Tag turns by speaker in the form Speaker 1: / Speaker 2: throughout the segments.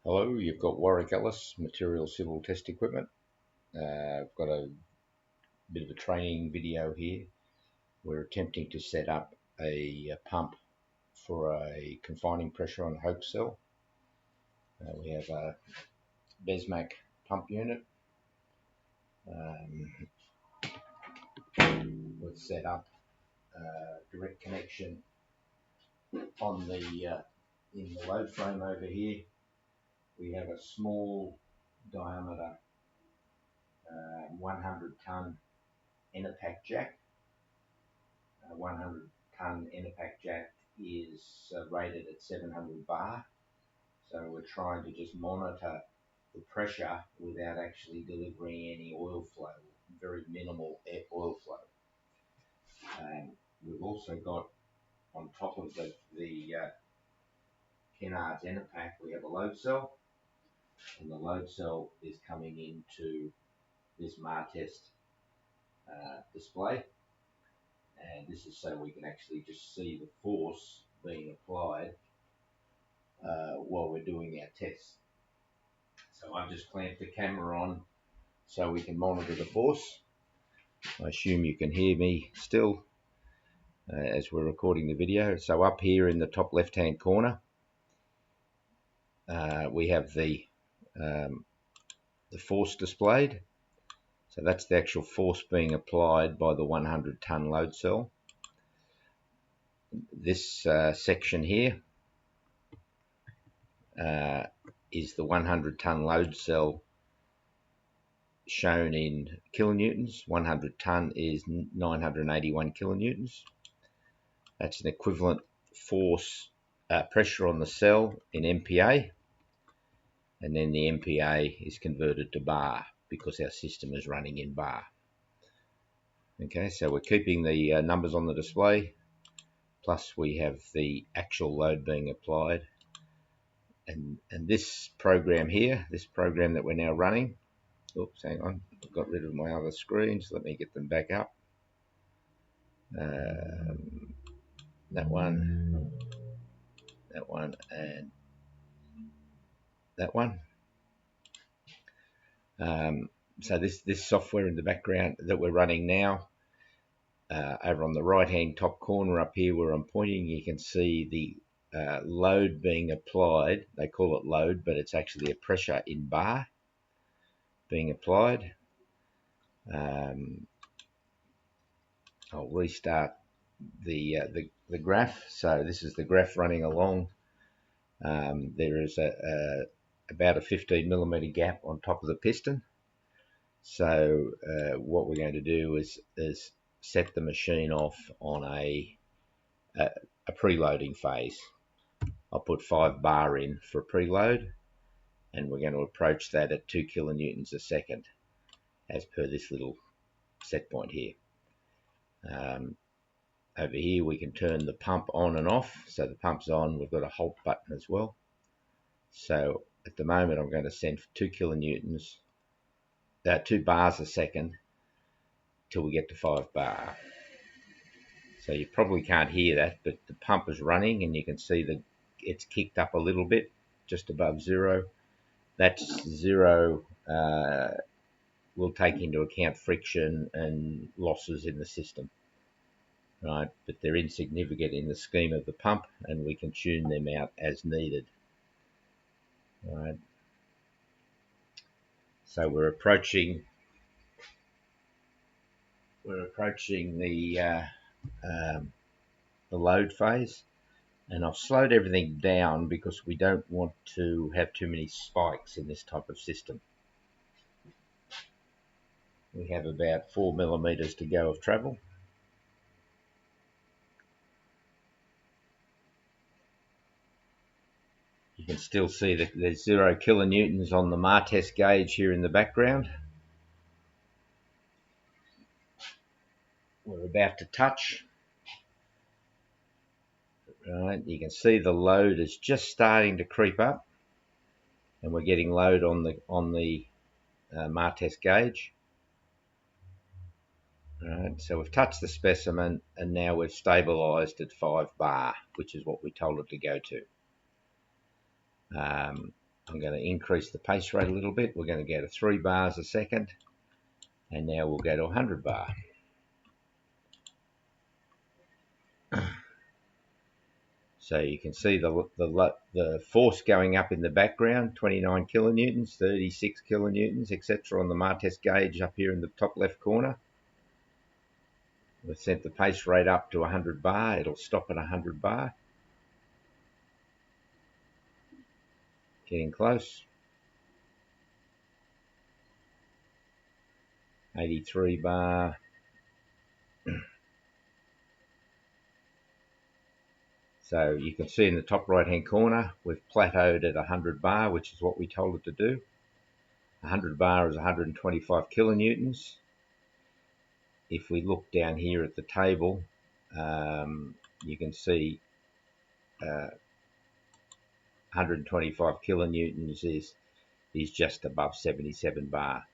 Speaker 1: Hello, you've got Warwick Ellis, Material Civil Test Equipment. I've got a bit of a training video here. We're attempting to set up a pump for a confining pressure on Hoek Cell. We have a Besmak pump unit. We've set up direct connection on the in the load frame over here. We have a small diameter 100-ton Enerpack jack. 100-ton Enerpack jack is rated at 700 bar, so we're trying to just monitor the pressure without actually delivering any oil flow, very minimal oil flow. We've also got on top of the Kennard's Enerpack, we have a load cell, and the load cell is coming into this Martest display. And this is so we can actually just see the force being applied while we're doing our tests. So I've just clamped the camera on so we can monitor the force. I assume you can hear me still as we're recording the video. So up here in the top left hand corner we have the force displayed. So that's the actual force being applied by the 100-ton load cell. This section here is the 100-ton load cell shown in kilonewtons. 100 ton is 981 kilonewtons. That's an equivalent force pressure on the cell in MPa, and then the MPa is converted to bar because our system is running in bar. Okay, so we're keeping the numbers on the display, plus we have the actual load being applied. And this program here, this program that we're now running, oops, hang on, I've got rid of my other screens. Let me get them back up. That one, and that one. So this software in the background that we're running now, over on the right hand top corner up here where I'm pointing, you can see the load being applied. They call it load, but it's actually a pressure in bar being applied. I'll restart the graph. So this is the graph running along. There is about a 15 millimeter gap on top of the piston. So what we're going to do is set the machine off on a preloading phase. I'll put 5 bar in for a preload, and we're going to approach that at 2 kilonewtons a second as per this little set point here. Over here we can turn the pump on and off. So the pump's on, we've got a halt button as well. So at the moment I'm going to send 2 kilonewtons, 2 bars a second till we get to 5 bar. So you probably can't hear that, but the pump is running and you can see that it's kicked up a little bit, just above 0. That's 0. We'll take into account friction and losses in the system, right? But they're insignificant in the scheme of the pump, and we can tune them out as needed. All right. So we're approaching the load phase, and I've slowed everything down because we don't want to have too many spikes in this type of system. We have about 4 millimeters to go of travel. You can still see that there's 0 kilonewtons on the Martest gauge here in the background. We're about to touch. Right, you can see the load is just starting to creep up, and we're getting load on the Martest gauge. Right, so we've touched the specimen, and now we've stabilised at 5 bar, which is what we told it to go to. I'm going to increase the pace rate a little bit. We're going to go to 3 bars a second, and now we'll go to 100 bar. So you can see the force going up in the background, 29 kilonewtons, 36 kilonewtons, etc. on the Martest gauge up here in the top left corner. We've sent the pace rate up to 100 bar. It'll stop at 100 bar. Getting close. 83 bar. So you can see in the top right hand corner we've plateaued at 100 bar, which is what we told it to do. 100 bar is 125 kilonewtons. If we look down here at the table, you can see 125 kilonewtons is just above 77 bar.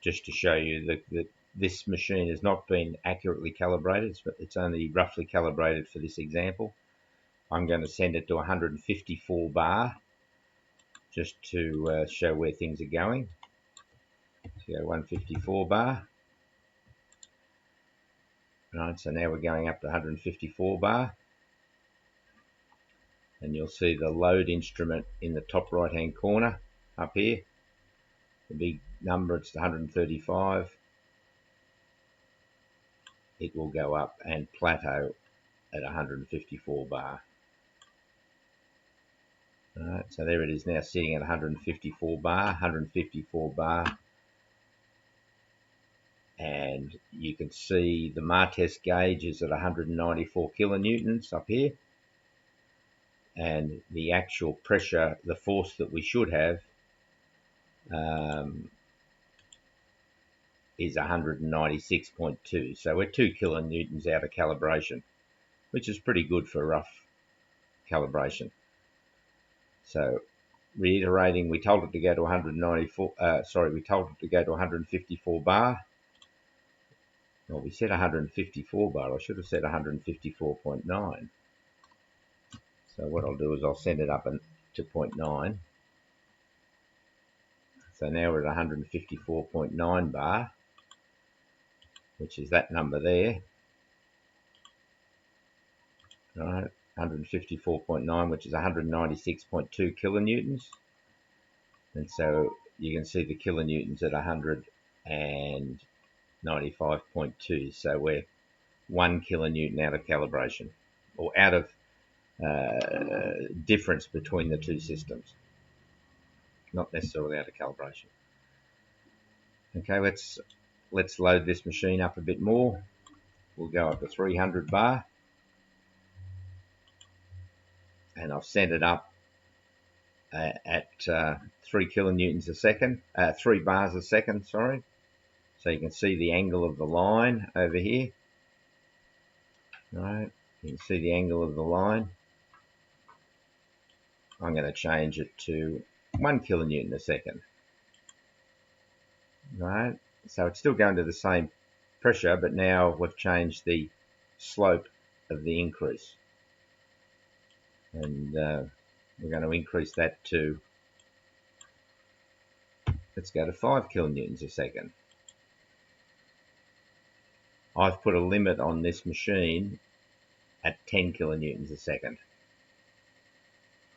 Speaker 1: Just to show you that this machine has not been accurately calibrated, it's only roughly calibrated for this example. I'm going to send it to 154 bar just to show where things are going. So 154 bar. Right, so now we're going up to 154 bar. And you'll see the load instrument in the top right hand corner up here. The big number, it's 135. It will go up and plateau at 154 bar. Alright, so there it is now sitting at 154 bar, and you can see the Martest gauge is at 194 kilonewtons up here, and the actual pressure, the force that we should have, is 196.2. So we're 2 kilonewtons out of calibration, which is pretty good for rough calibration. So reiterating, we told it to go to 154 bar. Well, we said 154 bar. I should have said 154.9. So what I'll do is I'll send it up to 0.9. So now we're at 154.9 bar, which is that number there. Right, 154.9, which is 196.2 kilonewtons. And so you can see the kilonewtons at 195.2. So we're 1 kilonewton out of calibration, or out of difference between the two systems, not necessarily out of calibration. Okay, let's load this machine up a bit more. We'll go up to 300 bar, and I've sent it up at 3 kilonewtons a second, 3 bars a second, sorry. So you can see the angle of the line over here. Right, you can see the angle of the line. I'm going to change it to 1 kilonewton a second. Right, so it's still going to the same pressure, but now we've changed the slope of the increase. And we're going to increase that to, let's go to 5 kilonewtons a second. I've put a limit on this machine at 10 kilonewtons a second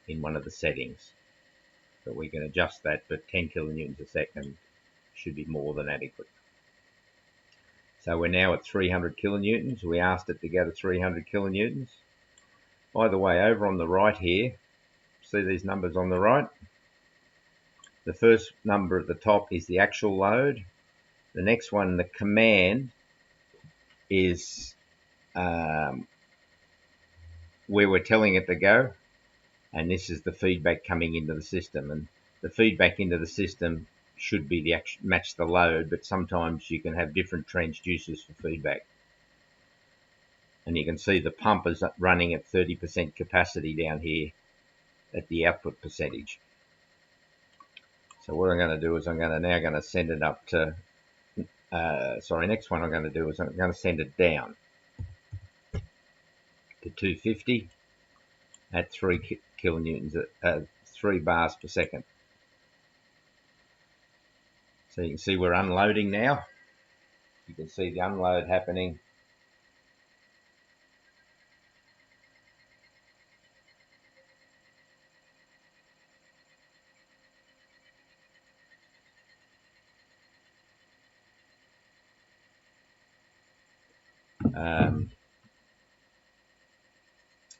Speaker 1: in one of the settings. But we can adjust that, but 10 kilonewtons a second should be more than adequate. So we're now at 300 kilonewtons. We asked it to go to 300 kilonewtons. By the way, over on the right here, see these numbers on the right? The first number at the top is the actual load. The next one, the command, is where we're telling it to go. And this is the feedback coming into the system. And the feedback into the system should be match the load, but sometimes you can have different transducers for feedback. And you can see the pump is running at 30% capacity down here at the output percentage. So what I'm going to do is I'm now going to send it up to, next one I'm going to do is I'm going to send it down to 250 at 3 kilonewtons, 3 bars per second. So you can see we're unloading now. You can see the unload happening.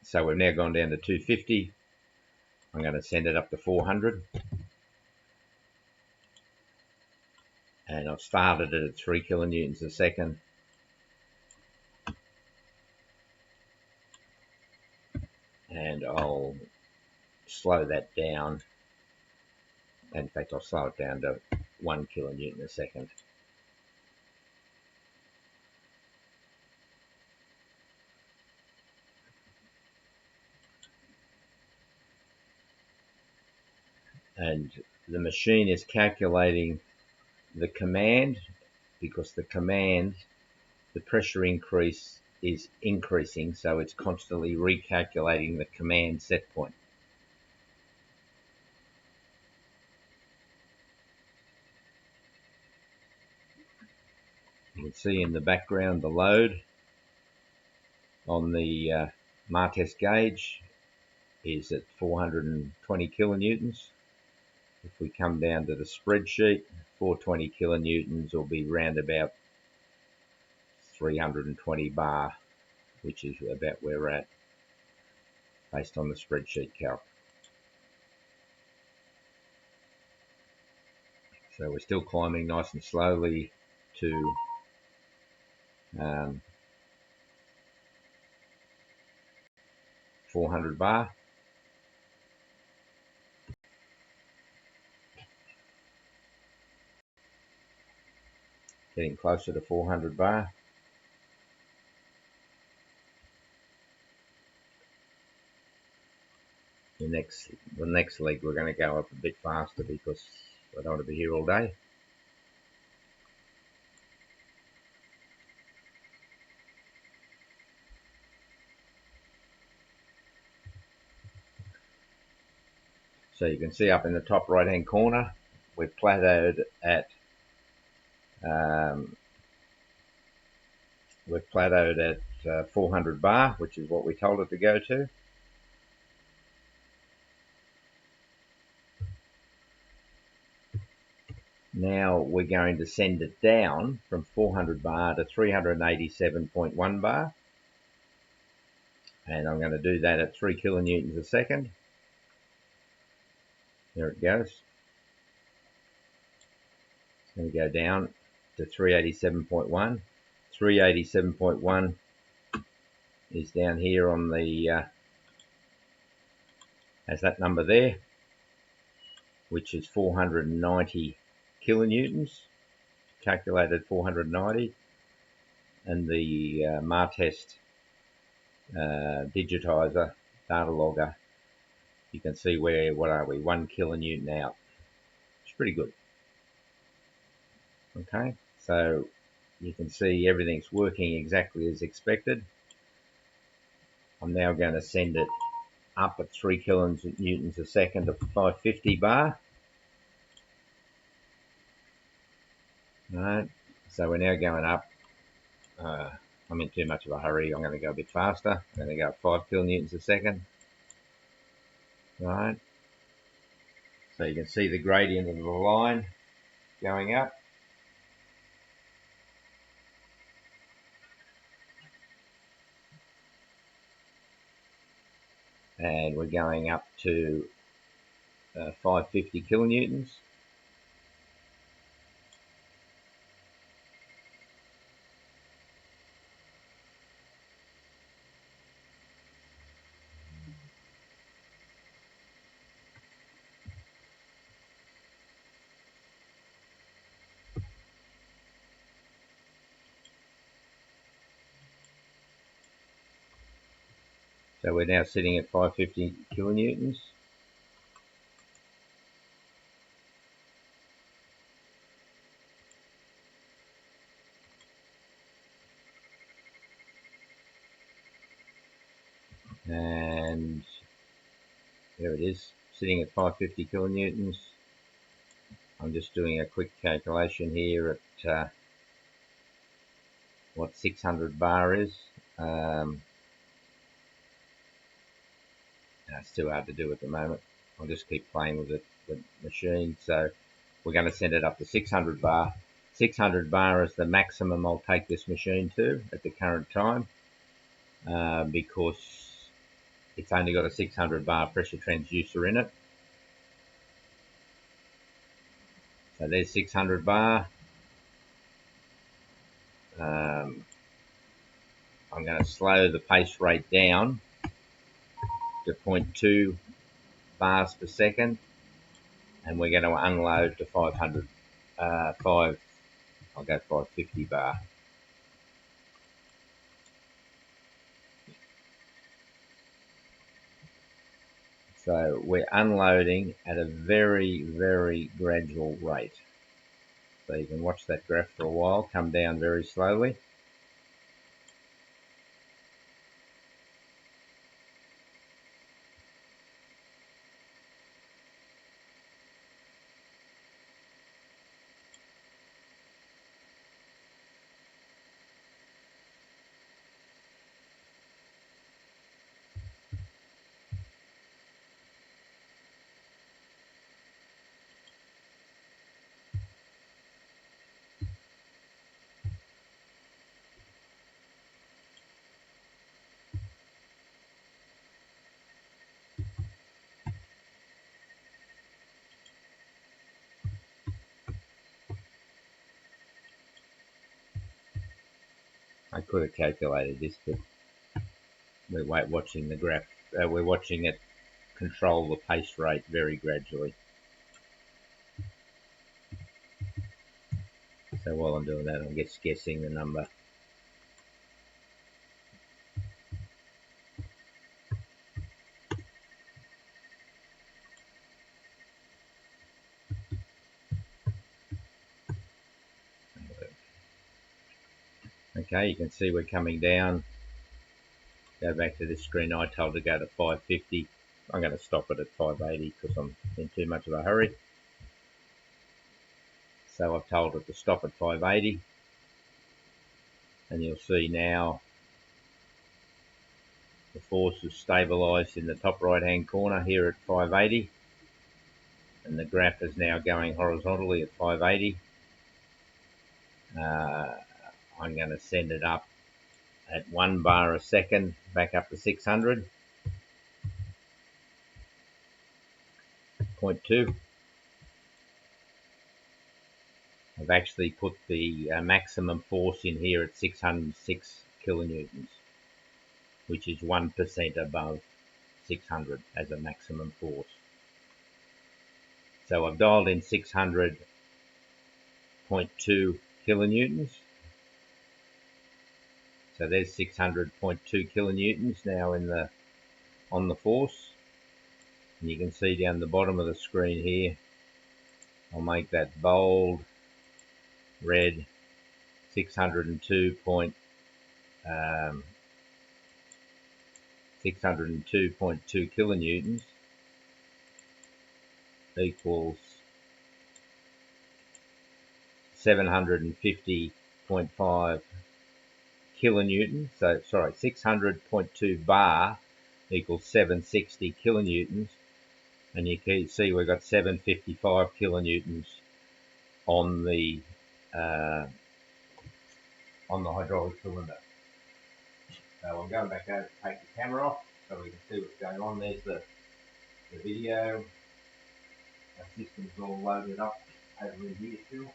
Speaker 1: So we've now gone down to 250. I'm going to send it up to 400. And I've started it at 3 kilonewtons a second. And I'll slow that down. In fact, I'll slow it down to 1 kilonewton a second. And the machine is calculating the command, because the pressure increase is increasing, so it's constantly recalculating the command set point. You can see in the background the load on the Martest gauge is at 420 kilonewtons. If we come down to the spreadsheet, 420 kilonewtons will be round about 320 bar, which is about where we're at based on the spreadsheet calc. So we're still climbing nice and slowly to 400 bar. Getting closer to 400 bar. The next leg we're going to go up a bit faster because I don't want to be here all day. So you can see up in the top right hand corner we've plateaued at 400 bar, which is what we told it to go to. Now we're going to send it down from 400 bar to 387.1 bar. And I'm going to do that at 3 kilonewtons a second. There it goes. It's going to go down to 387.1. 387.1 is down here on the, has that number there, which is 490 kilonewtons, calculated 490. And the Martest digitizer, data logger, you can see what are we, 1 kilonewton out. It's pretty good. Okay, so you can see everything's working exactly as expected. I'm now going to send it up at 3 kilonewtons a second to 550 bar. Alright, so we're now going up. I'm in too much of a hurry. I'm going to go a bit faster. I'm going to go up 5 kilonewtons a second. Right. So you can see the gradient of the line going up. And we're going up to 550 kilonewtons. So we're now sitting at 550 kilonewtons. And there it is, sitting at 550 kilonewtons. I'm just doing a quick calculation here at what 600 bar is. It's too hard to do at the moment. I'll just keep playing with the machine. So we're going to send it up to 600 bar. 600 bar is the maximum I'll take this machine to at the current time, because it's only got a 600 bar pressure transducer in it. So there's 600 bar. I'm going to slow the pace rate down to 0.2 bars per second, and we're going to unload to 500. I'll go 550 bar. So we're unloading at a very, very gradual rate. So you can watch that graph for a while, come down very slowly. I could have calculated this, but we're watching the graph. We're watching it control the pace rate very gradually. So while I'm doing that, I'm just guessing the number. Okay, you can see we're coming down. Go back to this screen. I told to go to 550. I'm going to stop it at 580 because I'm in too much of a hurry. So I've told it to stop at 580. And you'll see now the force is stabilized in the top right hand corner here at 580, and the graph is now going horizontally at 580. I'm going to send it up at 1 bar a second back up to 600. 0.2. I've actually put the maximum force in here at 606 kilonewtons, which is 1% above 600 as a maximum force. So I've dialed in 600.2 kilonewtons. So there's 600.2 kilonewtons now on the force. And you can see down the bottom of the screen here, I'll make that bold red, 602 602.2 kilonewtons equals 750.5 kilonewtons. So sorry, 600.2 bar equals 760 kilonewtons, and you can see we've got 755 kilonewtons on the hydraulic cylinder. So I'm going back over to take the camera off so we can see what's going on. There's the video. Our system's all loaded up over in here still.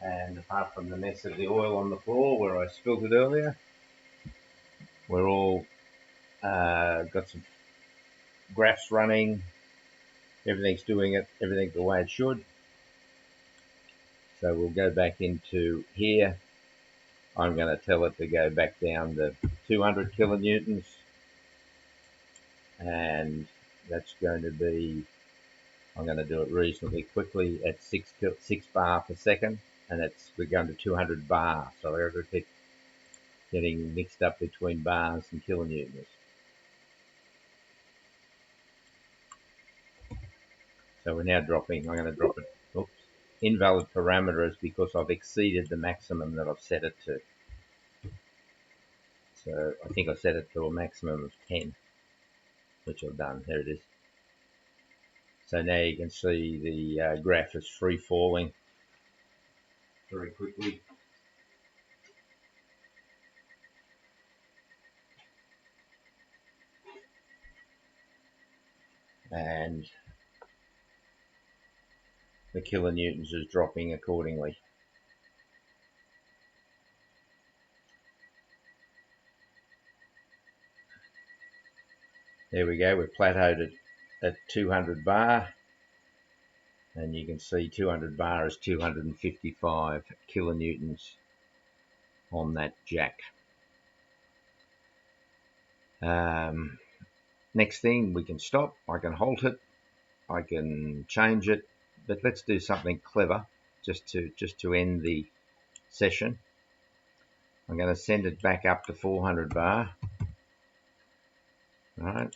Speaker 1: And apart from the mess of the oil on the floor where I spilled it earlier, we're all got some graphs running. Everything's doing everything the way it should. So we'll go back into here. I'm going to tell it to go back down to 200 kilonewtons, and that's going to be, I'm going to do it reasonably quickly at 6 bar per second, and we're going to 200 bar. So we're going to keep getting mixed up between bars and kilonewtons. So we're now dropping, I'm going to drop it, oops, invalid parameters because I've exceeded the maximum that I've set it to. So I think I set it to a maximum of 10, which I've done. There it is. So now you can see the graph is free falling very quickly. And the kilonewtons is dropping accordingly. There we go, we've plateaued it at 200 bar, and you can see 200 bar is 255 kilonewtons on that jack. Next thing, we can stop, I can halt it, I can change it, but let's do something clever just to end the session. I'm going to send it back up to 400 bar. Right.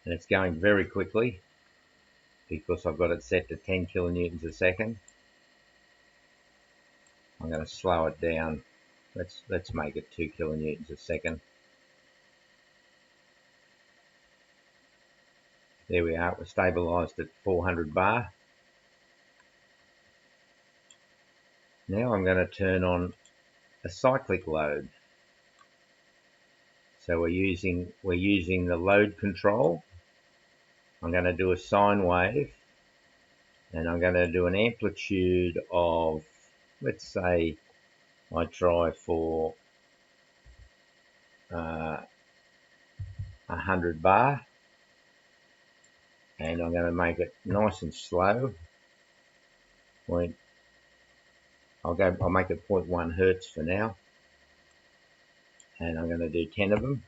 Speaker 1: And it's going very quickly because I've got it set to 10 kilonewtons a second. I'm going to slow it down. Let's make it 2 kilonewtons a second. There we are, we're stabilized at 400 bar. Now I'm going to turn on a cyclic load. So we're using the load control. I'm going to do a sine wave, and I'm going to do an amplitude of, let's say I try for 100 bar, and I'm going to make it nice and slow. I'll make it 0.1 hertz for now, and I'm going to do 10 of them.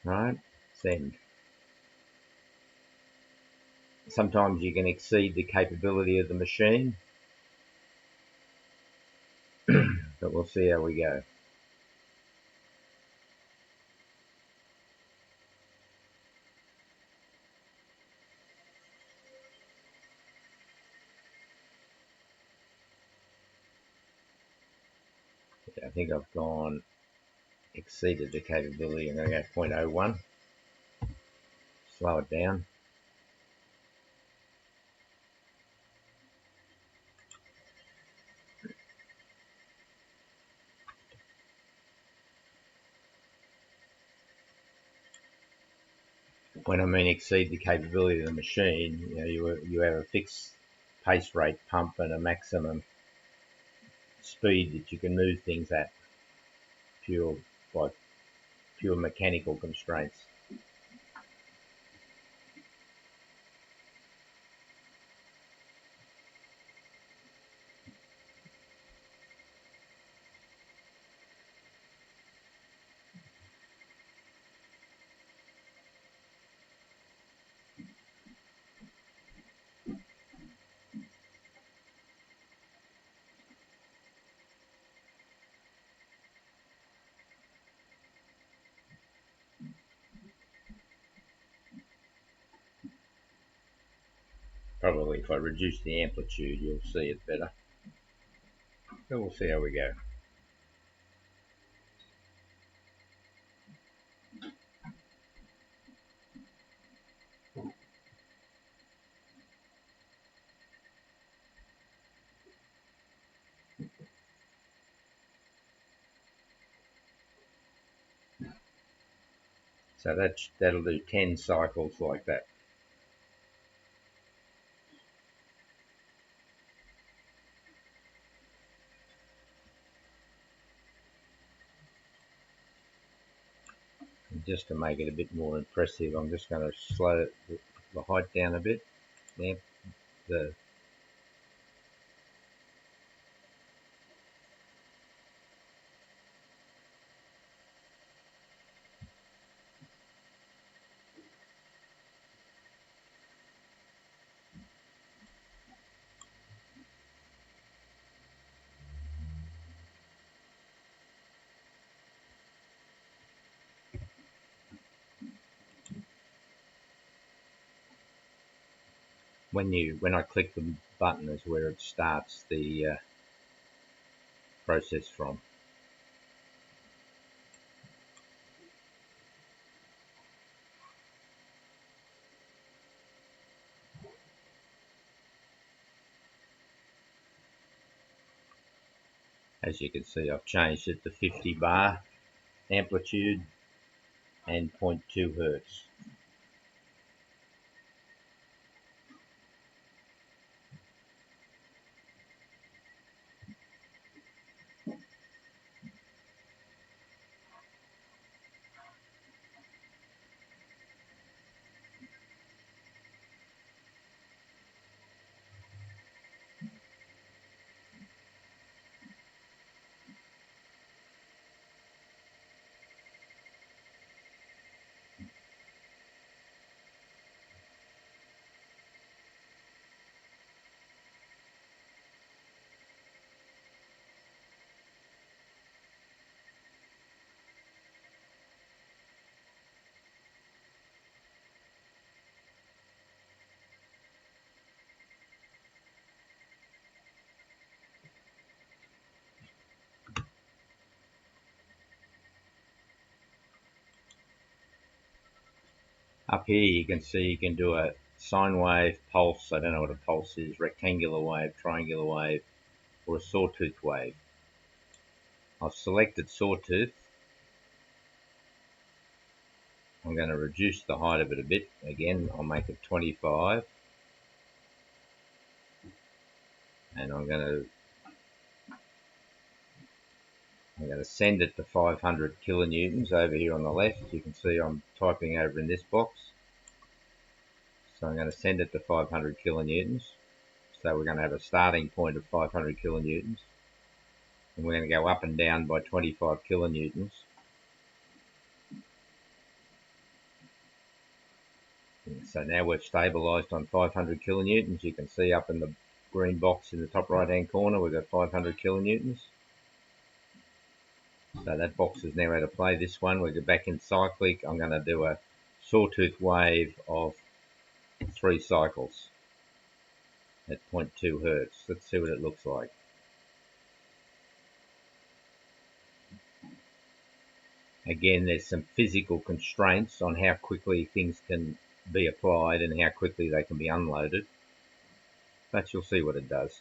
Speaker 1: Right, send. Sometimes you can exceed the capability of the machine, but we'll see how we go. I think I've exceeded the capability. I'm going to go 0.01. Slow it down. When I mean exceed the capability of the machine, you have a fixed pace rate pump and a maximum speed that you can move things at, by pure mechanical constraints. Probably if I reduce the amplitude, you'll see it better. So we'll see how we go. So that'll do 10 cycles like that. And just to make it a bit more impressive, I'm just going to slow the height down a bit. When I click the button is where it starts the process from. As you can see, I've changed it to 50 bar amplitude and 0.2 hertz. Up here you can see you can do a sine wave, pulse, I don't know what a pulse is, rectangular wave, triangular wave, or a sawtooth wave. I've selected sawtooth. I'm going to reduce the height of it a bit. Again, I'll make it 25. And I'm going to send it to 500 kilonewtons over here on the left. You can see I'm typing over in this box. So I'm going to send it to 500 kilonewtons. So we're going to have a starting point of 500 kilonewtons. And we're going to go up and down by 25 kilonewtons. So now we've stabilized on 500 kilonewtons. You can see up in the green box in the top right hand corner we've got 500 kilonewtons. So that box is now out of play. This one, we go back in cyclic. I'm going to do a sawtooth wave of 3 cycles at 0.2 hertz. Let's see what it looks like. Again, there's some physical constraints on how quickly things can be applied and how quickly they can be unloaded, but you'll see what it does.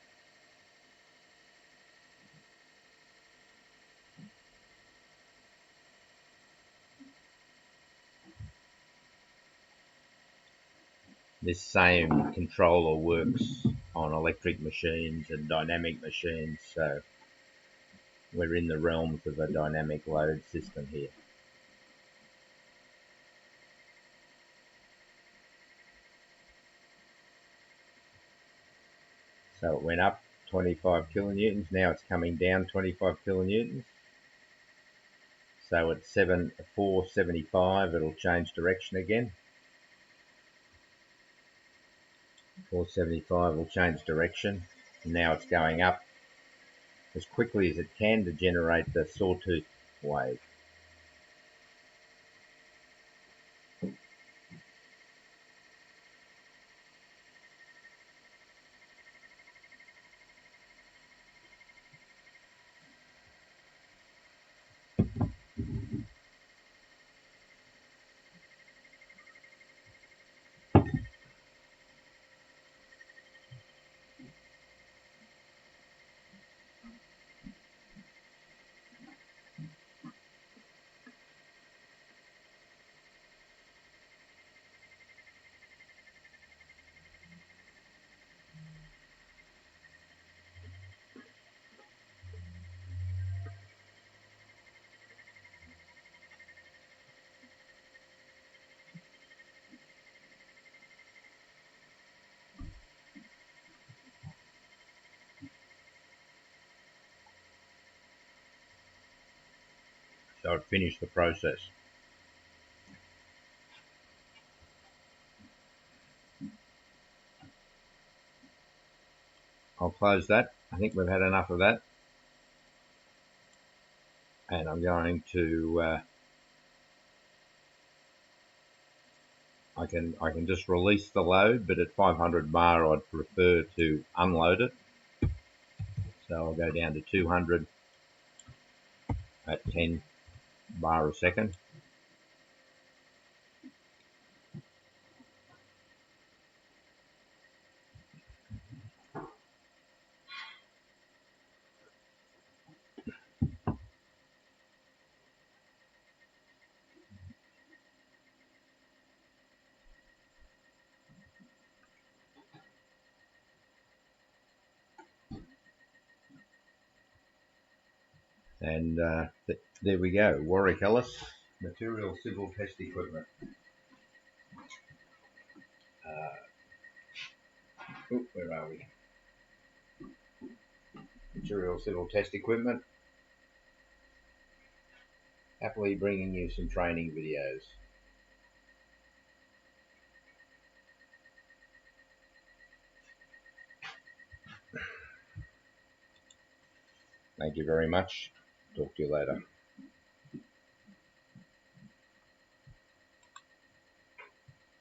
Speaker 1: This same controller works on electric machines and dynamic machines, so we're in the realms of a dynamic load system here. So it went up 25 kilonewtons, now it's coming down 25 kilonewtons. So at 475 it'll change direction again. 475 will change direction. And now it's going up as quickly as it can to generate the sawtooth wave. So I've finished the process. I'll close that. I think we've had enough of that. And I'm going to I can just release the load, but at 500 bar I'd prefer to unload it. So I'll go down to 200 at 10 bar a second. And there we go, Warwick Ellis Material Civil Test Equipment. Where are we? Material Civil Test Equipment. Happily bringing you some training videos. Thank you very much. Talk to you later.